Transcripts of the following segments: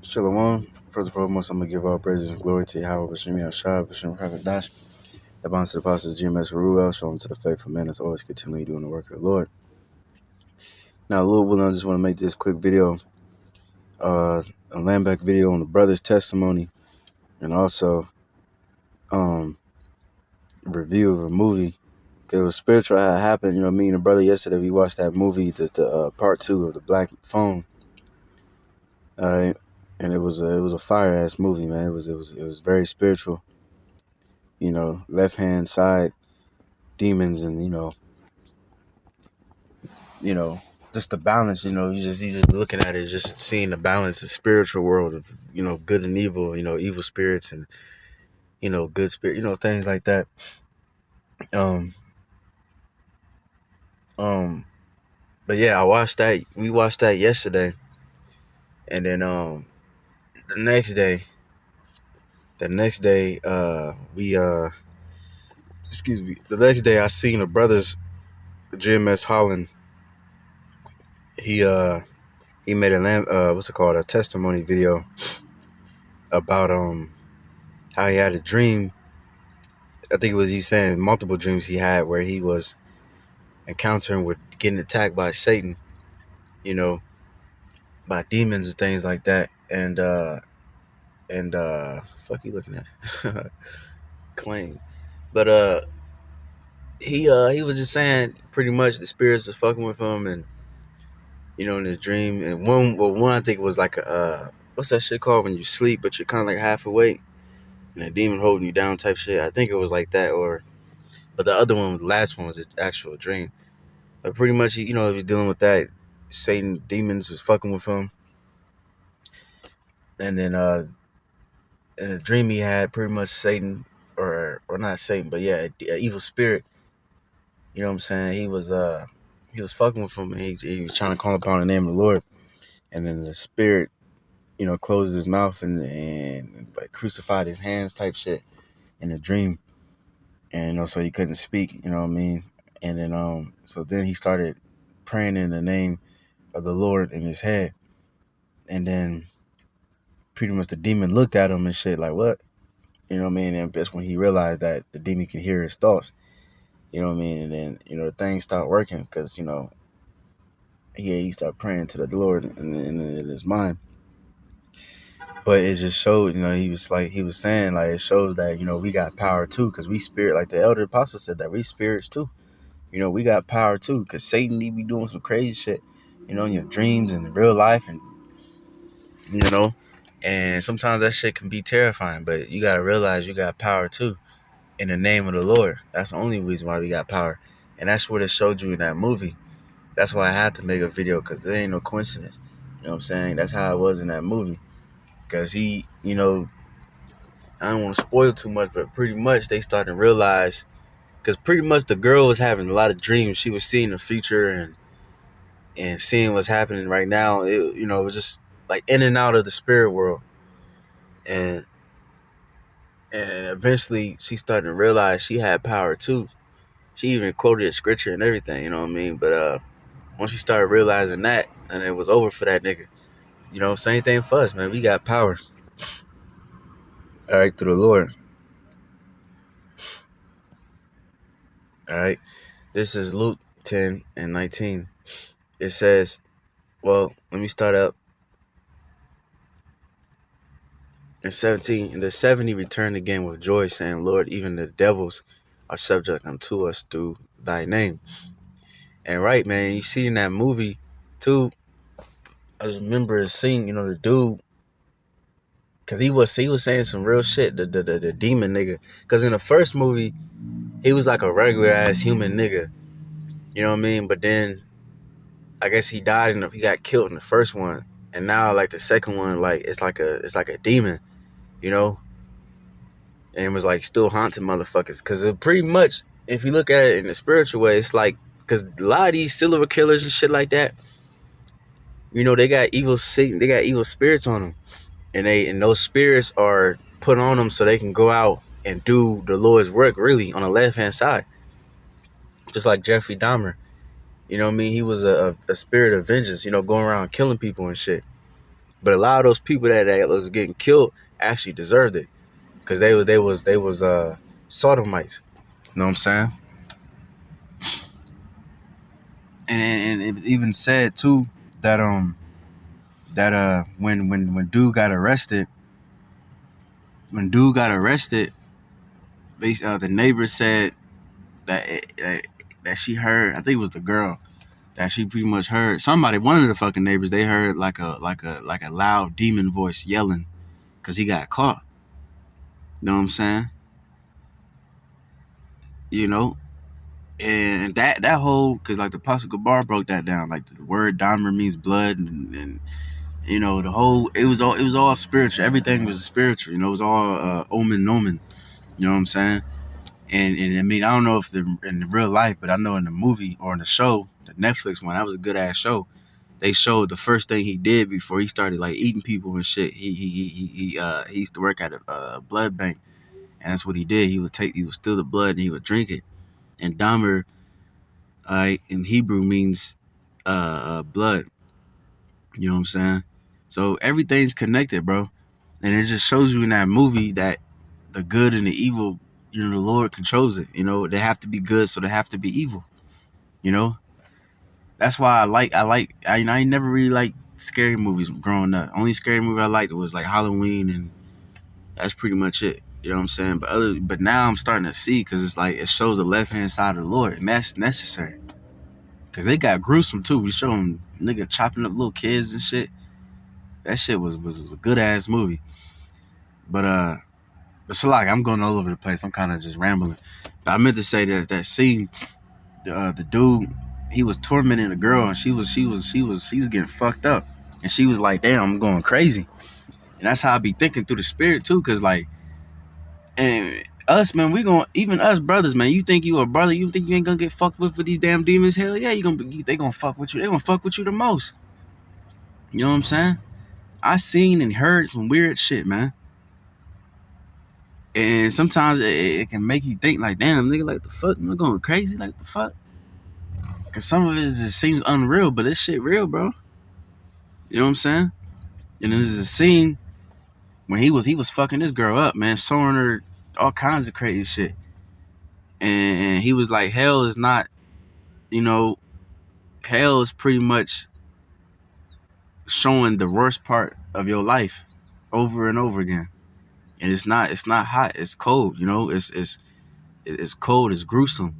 Shalom. First and foremost, I'm going to give all praises and glory to Yahweh, Bashim Yahshua, Bashim Rakadash, the bonds to the apostles, GMS Ruel, shalom to the faithful man that's always continually doing the work of the Lord. Now, Lord willing, I just want to make this quick video, a landback video on the brother's testimony, and also review of a movie. Because it was spiritual how it happened. Me and the brother yesterday, we watched that movie, the part 2 of the Black Phone. All right. And it was a fire ass movie, man. It was very spiritual. Left hand side demons, and just the balance. You just looking at it, just seeing the balance, the spiritual world of good and evil. Evil spirits and good spirit. Things like that. Um. But yeah, I watched that. We watched that yesterday, and then the next day, we excuse me. The next day, I seen the brothers, Jim S. Holland. He made a testimony video about how he had a dream. I think it was he saying multiple dreams he had where he was encountering with getting attacked by Satan, by demons and things like that. And fuck you looking at claim. But he was just saying pretty much the spirits was fucking with him, and in his dream. And one I think was like what's that shit called when you sleep but you're kind of like half awake and a demon holding you down type shit. I think it was like that. But the other one, the last one, was an actual dream. But pretty much, he was dealing with that. Satan demons was fucking with him, and then in a dream he had, pretty much Satan, or not Satan, but yeah, an evil spirit. You know what I'm saying? He was fucking with him, and he was trying to call upon the name of the Lord, and then the spirit, closed his mouth and like crucified his hands type shit in a dream, and so he couldn't speak. You know what I mean? And then so then he started praying in the name of the Lord in his head, and then pretty much the demon looked at him and shit like, what? You know what I mean? And that's when he realized that the demon can hear his thoughts. You know what I mean? And then the things start working because he started praying to the Lord in his mind. But it just showed, he was saying, like, it shows that, we got power too, because we spirit, like the elder apostle said, that we spirits too. We got power too, because Satan, he be doing some crazy shit, in your dreams and in real life, and, and sometimes that shit can be terrifying, but you got to realize you got power too, in the name of the Lord. That's the only reason why we got power. And that's what it showed you in that movie. That's why I had to make a video, because there ain't no coincidence. You know what I'm saying? That's how it was in that movie. Because he, I don't want to spoil too much, but pretty much they started to realize, because pretty much the girl was having a lot of dreams. She was seeing the future and seeing what's happening right now. It was just like in and out of the spirit world. And eventually she started to realize she had power too. She even quoted a scripture and everything, you know what I mean? But once she started realizing that, and it was over for that nigga. Same thing for us, man. We got power. All right, through the Lord. All right. This is Luke 10 and 19. It says, well, let me start up. In 17, in the 70 returned again with joy, saying, Lord, even the devils are subject unto us through thy name. And right, man, you see in that movie, too, I just remember a scene, the dude, because he was saying some real shit, the demon nigga. Because in the first movie, he was like a regular ass human nigga. You know what I mean? But then I guess he died he got killed in the first one. And now like the second one, like it's like a demon, and it was like still haunting motherfuckers. Because pretty much, if you look at it in the spiritual way, it's like, because a lot of these serial killers and shit like that, they got evil Satan, they got evil spirits on them, and those spirits are put on them so they can go out and do the Lord's work, really, on the left hand side, just like Jeffrey Dahmer. You know what I mean? He was a spirit of vengeance, going around killing people and shit. But a lot of those people that was getting killed actually deserved it because they was sodomites. You know what I'm saying? And it even said too that when dude got arrested, they the neighbor said that she heard. I think it was the girl that she pretty much heard somebody. One of the fucking neighbors, they heard like a loud demon voice yelling because he got caught. You know what I'm saying? You know, and that whole because like the Apostle Gabar broke that down. Like the word Dahmer means blood, and you know the whole it was all spiritual. Everything was spiritual. You know, it was all omen nomen. You know what I'm saying? And I mean, I don't know if in the real life, but I know in the movie or in the show, the Netflix one, that was a good ass show. They showed the first thing he did before he started like eating people and shit. He used to work at a blood bank, and that's what he did. He would steal the blood and he would drink it. And Dahmer, in Hebrew means blood. You know what I'm saying? So everything's connected, bro. And it just shows you in that movie that the good and the evil, you know, the Lord controls it. You know, they have to be good, so they have to be evil. You know, that's why I never really liked scary movies growing up. Only scary movie I liked was like Halloween, and that's pretty much it. You know what I'm saying? But now I'm starting to see because it's like it shows the left hand side of the Lord, and that's necessary. Cause they got gruesome too. We show them nigga chopping up little kids and shit. That shit was a good ass movie. But so like I'm going all over the place. I'm kind of just rambling. But I meant to say that scene, the dude, he was tormenting a girl, and she was getting fucked up, and she was like, "Damn, I'm going crazy." And that's how I be thinking through the spirit too, cause like, and us man, even us brothers, man. You think you a brother? You think you ain't gonna get fucked with for these damn demons? Hell yeah, they gonna fuck with you. They gonna fuck with you the most. You know what I'm saying? I seen and heard some weird shit, man. And sometimes it can make you think like, damn, nigga, like the fuck, am I going crazy? Like the fuck? Cause some of it just seems unreal, but this shit real, bro. You know what I'm saying? And then there's a scene when he was fucking this girl up, man, showing her all kinds of crazy shit. And he was like, hell is not, you know, hell is pretty much showing the worst part of your life over and over again. And it's not hot, it's cold, you know, it's cold, it's gruesome.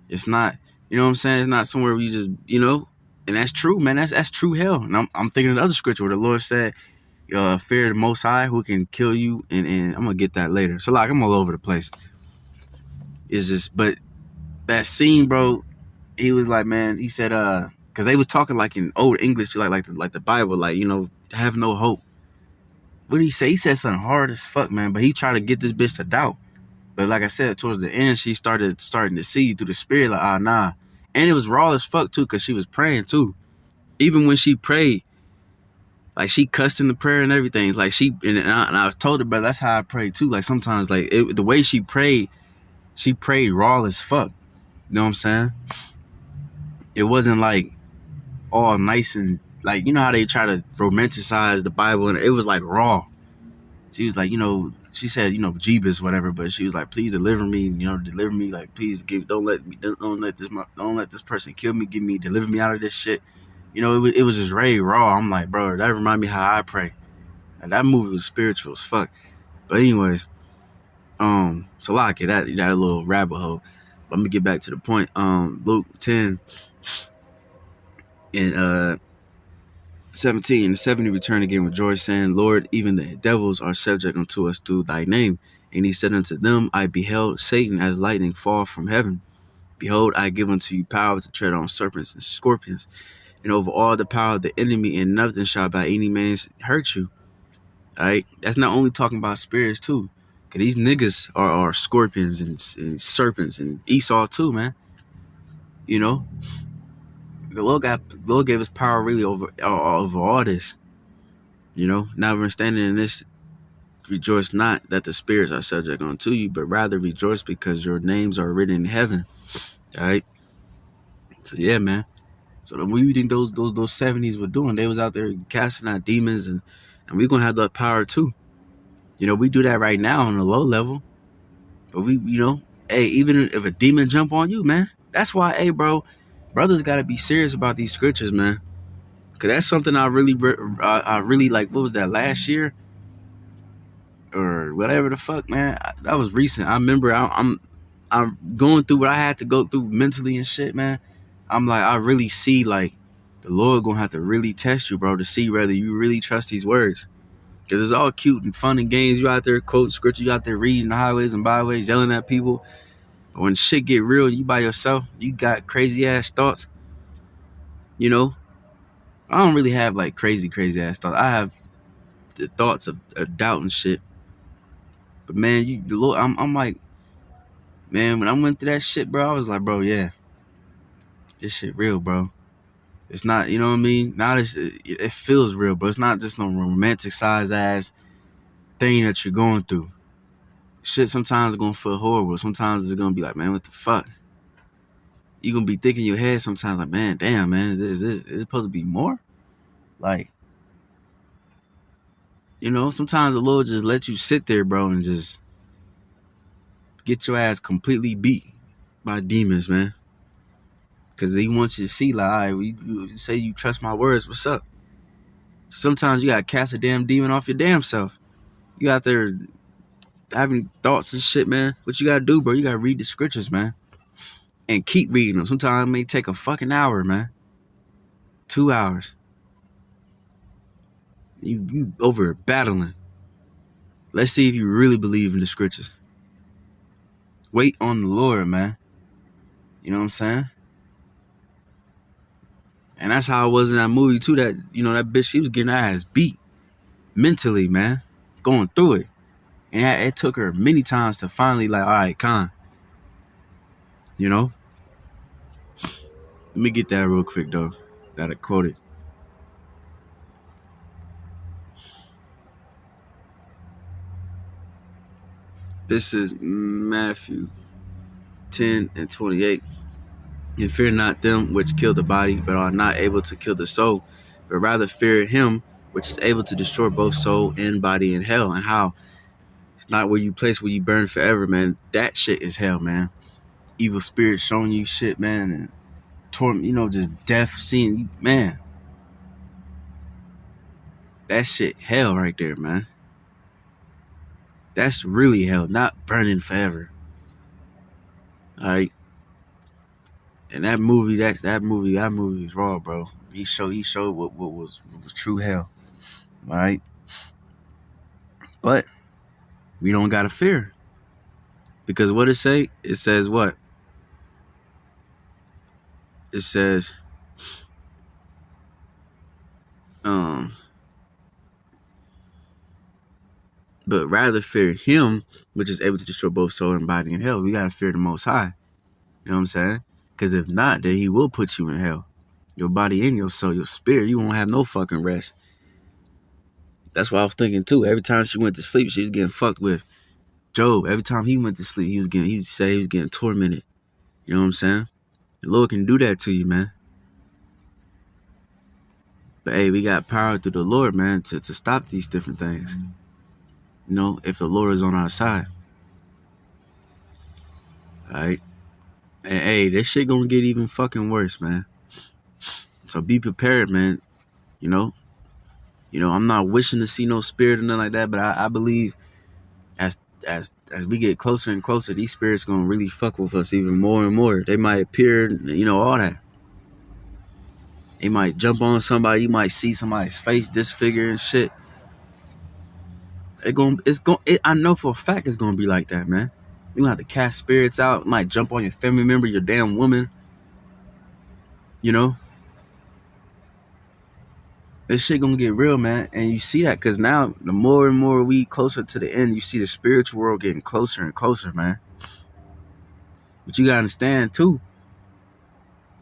It's not, you know what I'm saying? It's not somewhere where you just, you know, and that's true, man. That's true hell. And I'm thinking of the other scripture where the Lord said, fear the Most High who can kill you. And I'm going to get that later. So, like, I'm all over the place. It's just, but that scene, bro, he was like, man, he said, because they was talking like in old English, like the Bible, like, you know, have no hope. What did he say? He said something hard as fuck, man. But he tried to get this bitch to doubt. But like I said, towards the end, she starting to see through the spirit, like, nah. And it was raw as fuck, too, because she was praying, too. Even when she prayed, like, she cussed in the prayer and everything. Like, and I told her, but that's how I pray, too. Like, sometimes, like, the way she prayed raw as fuck. You know what I'm saying? It wasn't, like, all nice and, like, you know how they try to romanticize the Bible? And it was, like, raw. She was like, you know, she said, you know, Jeebus, whatever, but she was like, please deliver me, you know, deliver me, like, please don't let this person kill me, deliver me out of this shit. You know, it was just very raw. I'm like, bro, that remind me how I pray. And that movie was spiritual as fuck. But anyways, so like that a little rabbit hole. But let me get back to the point. Luke 10 and 17, and the 70 returned again with joy, saying, Lord, even the devils are subject unto us through thy name. And he said unto them, I beheld Satan as lightning fall from heaven. Behold, I give unto you power to tread on serpents and scorpions, and over all the power of the enemy, and nothing shall by any means hurt you. All right? That's not only talking about spirits, too. Because these niggas are scorpions and serpents and Esau, too, man. You know? The Lord gave us power really over all this. You know, now we're standing in this, rejoice not that the spirits are subject unto you, but rather rejoice because your names are written in heaven. All right. So yeah, man. So what do you think those 70s were doing? They was out there casting out demons, and we're gonna have that power too. We do that right now on a low level. But hey, even if a demon jump on you, man, that's why, hey, bro, brothers gotta be serious about these scriptures, man. Cause that's something I really like. What was that, last year or whatever the fuck, man? That was recent. I remember I'm going through what I had to go through mentally and shit, man. I'm like, I really see like the Lord gonna have to really test you, bro, to see whether you really trust these words. Cause it's all cute and fun and games. You out there quoting scripture, you out there reading the highways and byways, yelling at people. But when shit get real, you by yourself, you got crazy ass thoughts. I don't really have like crazy ass thoughts. I have the thoughts of doubt and shit. But man, the Lord, I'm like, man, when I went through that shit, bro, I was like, bro, yeah, this shit real, bro. It's not, you know what I mean? Now it feels real, but it's not just no romanticized ass thing that you're going through. Shit sometimes is gonna feel horrible. Sometimes it's gonna be like, man, what the fuck? You're gonna be thinking in your head sometimes like, man, damn, man, is it supposed to be more? Like, sometimes the Lord just let you sit there, bro, and just get your ass completely beat by demons, man. Because he wants you to see, like, all right, you say you trust my words, what's up? Sometimes you gotta cast a damn demon off your damn self. You out there having thoughts and shit, man. What you gotta do, bro? You gotta read the scriptures, man. And keep reading them. Sometimes it may take a fucking hour, man. 2 hours. You over battling. Let's see if you really believe in the scriptures. Wait on the Lord, man. You know what I'm saying? And that's how it was in that movie too. That that bitch, she was getting her ass beat mentally, man, going through it, and it took her many times to finally like, all right, Khan. Let me get that real quick though. That I quoted. This is Matthew 10:28. And fear not them which kill the body, but are not able to kill the soul, but rather fear him which is able to destroy both soul and body in hell. And how it's not where you burn forever, man. That shit is hell, man. Evil spirits showing you shit, man, and torment, just death, seeing you, man. That shit hell right there, man. That's really hell, not burning forever. All right. And that movie is raw, bro. He showed what was true hell. All right. But we don't gotta fear. Because what it say? It says what? It says but rather fear him which is able to destroy both soul and body in hell. We gotta fear the Most High. You know what I'm saying? Because if not, then he will put you in hell. Your body and your soul, your spirit, you won't have no fucking rest. That's what I was thinking too. Every time she went to sleep, she was getting fucked with. Job, every time he went to sleep, he said he was getting tormented. You know what I'm saying? The Lord can do that to you, man. But hey, we got power through the Lord, man, to stop these different things. If the Lord is on our side. Alright? And hey, this shit gonna get even fucking worse, man. So be prepared, man. I'm not wishing to see no spirit or nothing like that, but I believe as we get closer and closer, these spirits gonna really fuck with us even more and more. They might appear, all that. They might jump on somebody. You might see somebody's face disfigured and shit. I know for a fact it's gonna be like that, man. You gonna have to cast spirits out. It might jump on your family member, your damn woman. This shit gonna get real, man. And you see that because now the more and more we closer to the end, you see the spiritual world getting closer and closer, man. But you gotta understand too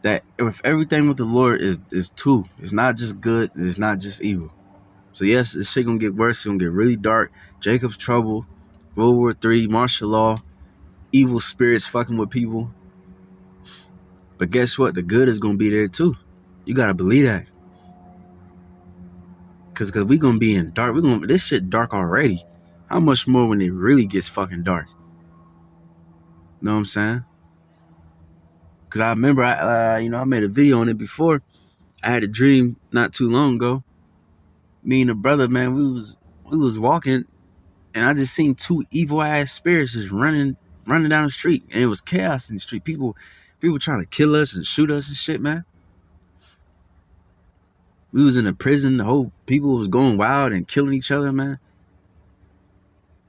that if everything with the Lord is two, it's not just good, it's not just evil. So yes, this shit gonna get worse. It's gonna get really dark. Jacob's trouble, World War III, martial law, evil spirits fucking with people. But guess what? The good is gonna be there too. You gotta believe that. Cause we gonna be in dark. This shit dark already. How much more when it really gets fucking dark? Know what I'm saying? Cause I remember I made a video on it before. I had a dream not too long ago. Me and a brother, man, we was walking, and I just seen two evil ass spirits just running down the street, and it was chaos in the street. People trying to kill us and shoot us and shit, man. We was in a prison. The whole people was going wild and killing each other, man.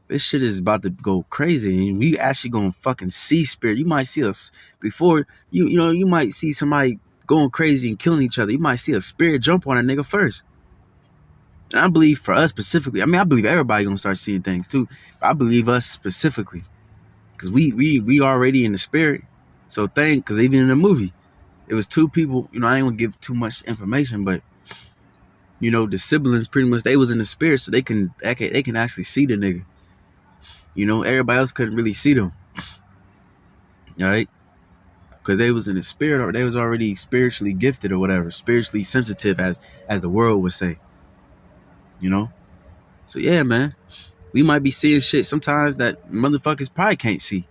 This shit is about to go crazy, and we actually gonna fucking see spirit. You might see us before you might see somebody going crazy and killing each other. You might see a spirit jump on a nigga first. And I believe for us specifically, I mean, I believe everybody gonna start seeing things too. But I believe us specifically, cause we already in the spirit. So cause even in the movie, it was two people. I ain't gonna give too much information, but the siblings pretty much they was in the spirit, so they can actually see the nigga. Everybody else couldn't really see them. All right. Because they was in the spirit, or they was already spiritually gifted or whatever, spiritually sensitive as the world would say. So yeah, man, we might be seeing shit sometimes that motherfuckers probably can't see,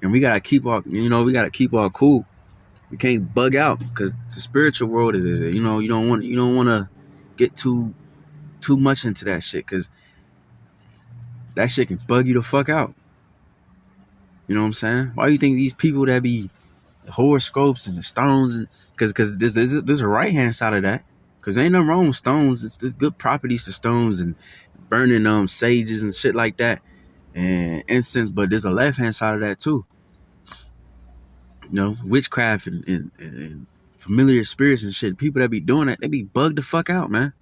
and we gotta keep our cool. We can't bug out, because the spiritual world is you don't want to get too much into that shit, because that shit can bug you the fuck out. You know what I'm saying? Why do you think these people that be horoscopes and the stones, and because there's a right hand side of that, because ain't nothing wrong with stones. There's good properties to stones, and burning sages and shit like that, and incense, but there's a left hand side of that too. Witchcraft and familiar spirits and shit. People that be doing that, they be bugged the fuck out, man.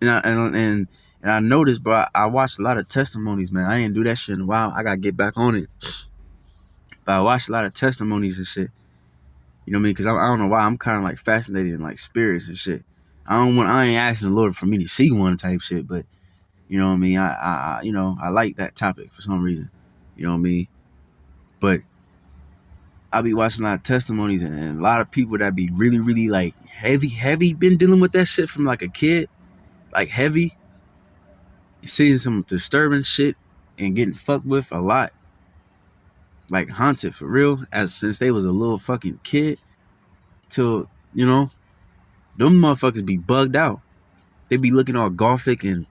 And I noticed, bro, I watched a lot of testimonies, man. I ain't do that shit in a while. I gotta get back on it. But I watched a lot of testimonies and shit. You know what I mean? Because I don't know why, I'm kind of like fascinated in like spirits and shit. I ain't asking the Lord for me to see one type shit, but you know what I mean? I like that topic for some reason. You know what I mean? But I be watching a lot of testimonies, and a lot of people that be really, really like heavy been dealing with that shit from like a kid, like heavy, seeing some disturbing shit and getting fucked with a lot, like haunted for real, since they was a little fucking kid, till them motherfuckers be bugged out. They be looking all gothic and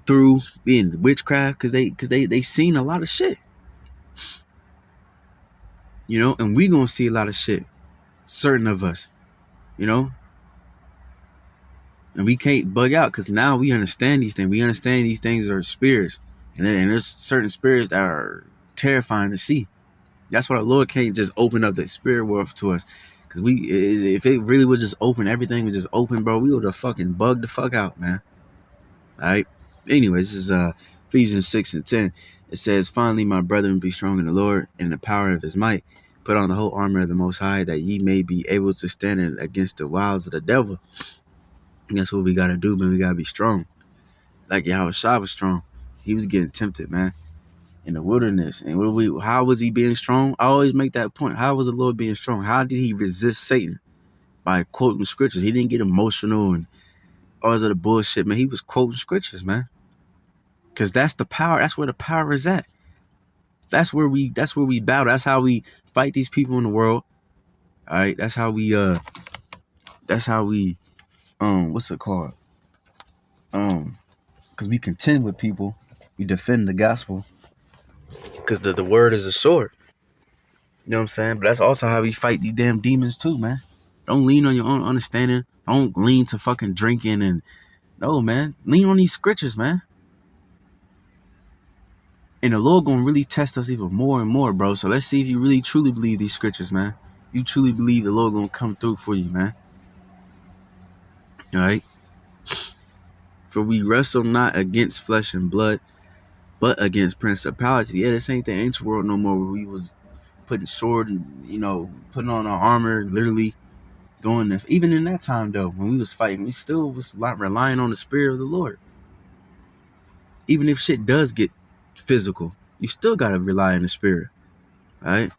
through being witchcraft, because they seen a lot of shit. And we gonna see a lot of shit, certain of us, and we can't bug out, because now we understand these things. We understand these things are spirits, and there's certain spirits that are terrifying to see. That's why the Lord can't just open up the spirit world to us, because if it really would just open, everything would just open, bro, we would have fucking bugged the fuck out, man. All right. Anyways, this is Ephesians 6:10. It says, "Finally, my brethren, be strong in the Lord and in the power of his might. Put on the whole armor of the Most High, that ye may be able to stand against the wiles of the devil." And that's what we got to do, man. We got to be strong. Like Yahushua was strong. He was getting tempted, man, in the wilderness. And how was he being strong? I always make that point. How was the Lord being strong? How did he resist Satan? By quoting scriptures. He didn't get emotional and all this other bullshit, man. He was quoting scriptures, man. Because that's the power. That's where the power is at. That's where we battle. That's how we fight these people in the world. All right. That's how we what's it called? Because we contend with people. We defend the gospel. Because the word is a sword. You know what I'm saying? But that's also how we fight these damn demons too, man. Don't lean on your own understanding. Don't lean to fucking drinking and no, man. Lean on these scriptures, man. And the Lord gonna really test us even more and more, bro. So let's see if you really truly believe these scriptures, man. You truly believe the Lord gonna come through for you, man. All right. For we wrestle not against flesh and blood, but against principalities. Yeah, this ain't the ancient world no more, where we was putting sword and putting on our armor, literally going there. Even in that time though, when we was fighting, we still was relying on the spirit of the Lord. Even if shit does get physical, you still gotta rely on the spirit. All right.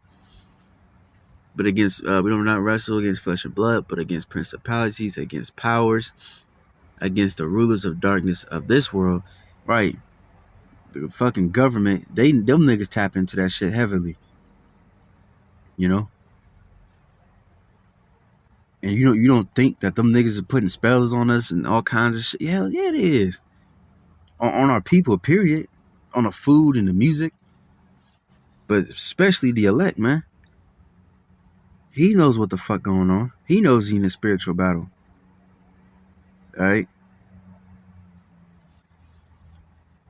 But against we do not wrestle against flesh and blood, but against principalities, against powers, against the rulers of darkness of this world. Right. The fucking government, them niggas tap into that shit heavily. You know? And you don't think that them niggas are putting spells on us and all kinds of shit. Hell yeah, it is. On our people, period. On the food and the music. But especially the elect, man. He knows what the fuck going on. He knows he's in a spiritual battle. Alright?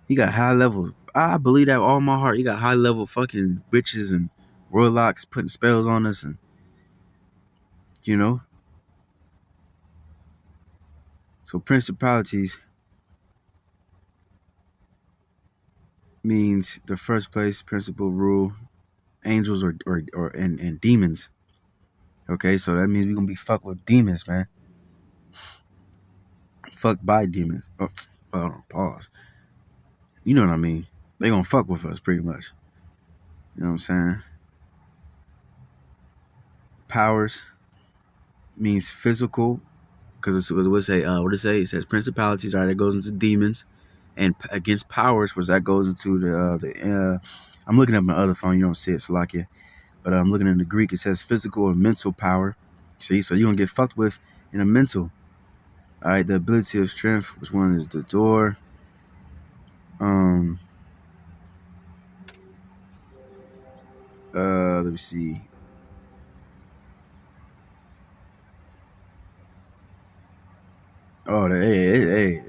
He got high level. I believe that with all my heart. He got high level fucking witches and warlocks putting spells on us, and you know. So principalities means the first place principal rule, angels or and demons. Okay, so that means we're gonna be fucked with demons, man. Fucked by demons. Oh, hold on, pause. You know what I mean? They gonna fuck with us pretty much. You know what I'm saying? Powers means physical, because it would say what it say? It says principalities. Right, that goes into demons, and against powers, which that goes into the. I'm looking at my other phone. You don't see it, Salakia. But I'm looking in the Greek. It says physical and mental power. See, so you're gonna get fucked with in a mental. All right, the ability of strength, which one is the door? Let me see. Oh, hey,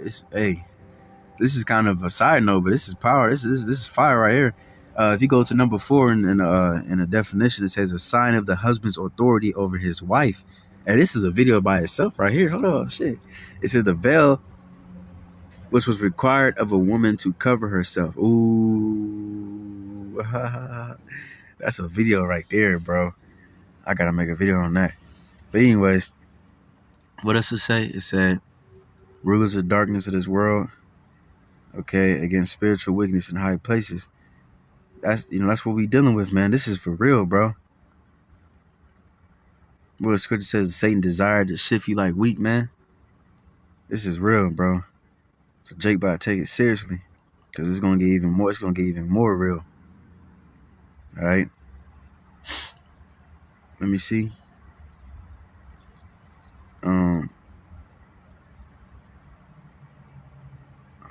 this is kind of a side note, but this is power. This is fire right here. If you go to number 4 in the definition, it says a sign of the husband's authority over his wife. And this is a video by itself right here. Hold on, shit. It says the veil, which was required of a woman to cover herself. Ooh, that's a video right there, bro. I gotta make a video on that. But anyways, what else it say? It said rulers of darkness of this world, okay, against spiritual weakness in high places. That's what we dealing with, man. This is for real, bro. What the scripture says, Satan desired to shift you like wheat, man. This is real, bro. So Jake about to take it seriously, because it's gonna get even more. It's gonna get even more real. All right. Let me see.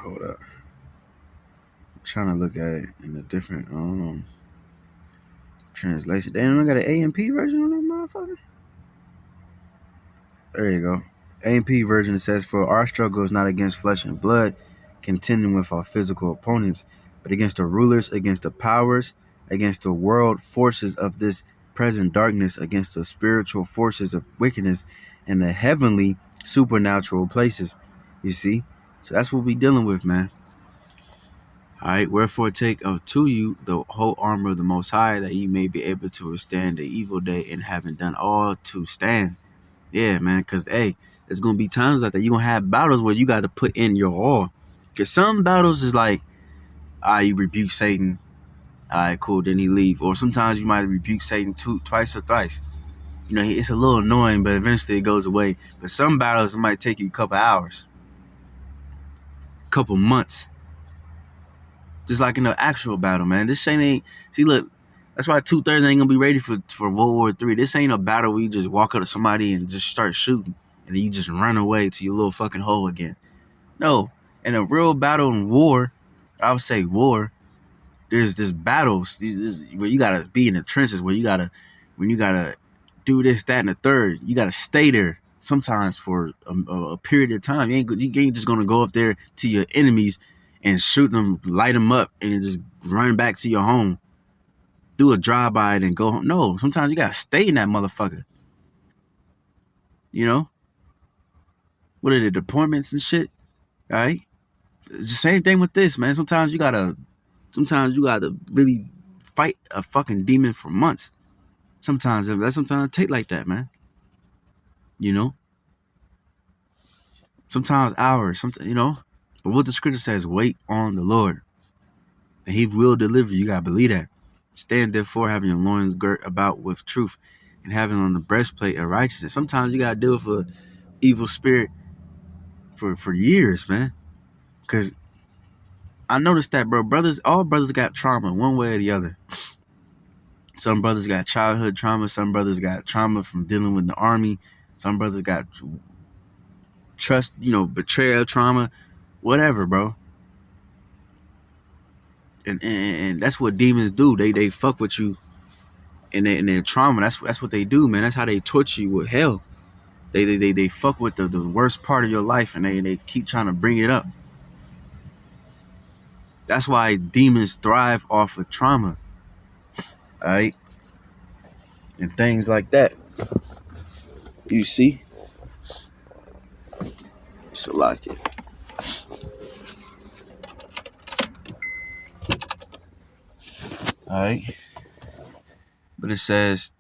Hold up. I'm trying to look at it in a different translation. Damn, I got an AMP version on that motherfucker. There you go. AMP version, it says, for our struggle is not against flesh and blood, contending with our physical opponents, but against the rulers, against the powers, against the world forces of this present darkness, against the spiritual forces of wickedness in the heavenly supernatural places. You see? So that's what we dealing with, man. All right, wherefore take to you the whole armor of the Most High, that ye may be able to withstand the evil day, and having done all to stand. Yeah, man, because, hey, there's going to be times like that. You're going to have battles where you got to put in your all. Because some battles is like, you rebuke Satan. All right, cool, then he leave. Or sometimes you might rebuke Satan twice or thrice. You know, it's a little annoying, but eventually it goes away. But some battles, it might take you a couple hours, a couple months. Just like in the actual battle, man. This shit ain't... See, look, that's why 2/3 ain't going to be ready for World War III. This ain't a battle where you just walk up to somebody and just start shooting, and then you just run away to your little fucking hole again. No. In a real battle in war, I would say war, there's battles where you got to be in the trenches, when you got to do this, that, and the third. You got to stay there sometimes for a period of time. You ain't just going to go up there to your enemies and shoot them, light them up, and just run back to your home. Do a drive-by and go home. No, sometimes you got to stay in that motherfucker. You know? What are the deployments and shit? All right? It's the same thing with this, man. Sometimes you got to really fight a fucking demon for months. Sometimes it take like that, man. You know? Sometimes hours, you know? But what the scripture says, wait on the Lord, and he will deliver you. You gotta believe that. Stand therefore, having your loins girt about with truth. and having on the breastplate of righteousness. Sometimes you gotta deal with an evil spirit for years, man. Cause I noticed that, bro, all brothers got trauma one way or the other. Some brothers got childhood trauma. Some brothers got trauma from dealing with the army. Some brothers got betrayal trauma, whatever, bro. And that's what demons do. They fuck with you in their trauma. That's what they do, man. That's how they torture you with hell. They fuck with the worst part of your life, and they keep trying to bring it up. That's why demons thrive off of trauma, all right, and things like that. You see, so like it, all right. But it says,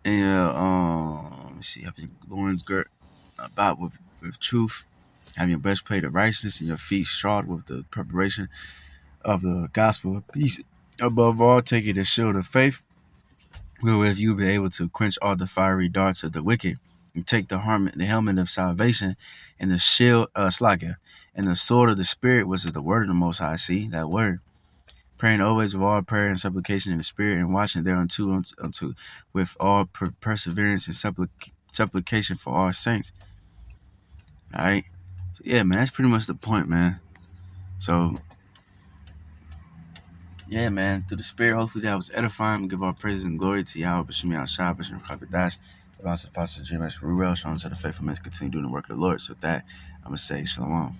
let me see, have your loins girt about with truth, having your breastplate of righteousness, and your feet shod with the preparation of the gospel of peace. Above all, taking the shield of faith, wherewith you will be able to quench all the fiery darts of the wicked, and take the helmet of salvation, and the shield, and the sword of the Spirit, which is the word of the Most High. See that word. Praying always with all prayer and supplication in the Spirit, and watching thereunto with all perseverance and supplication for all saints. All right. So yeah, man, that's pretty much the point, man. So yeah, man, through the Spirit, hopefully that was edifying. We give all praises and glory to Yahweh, B'Shem Yahshua, B'Shem Kakadash, Apostle Jim Ruel, showing to the faithful men, continue doing the work of the Lord. So with that, I'm going to say shalom.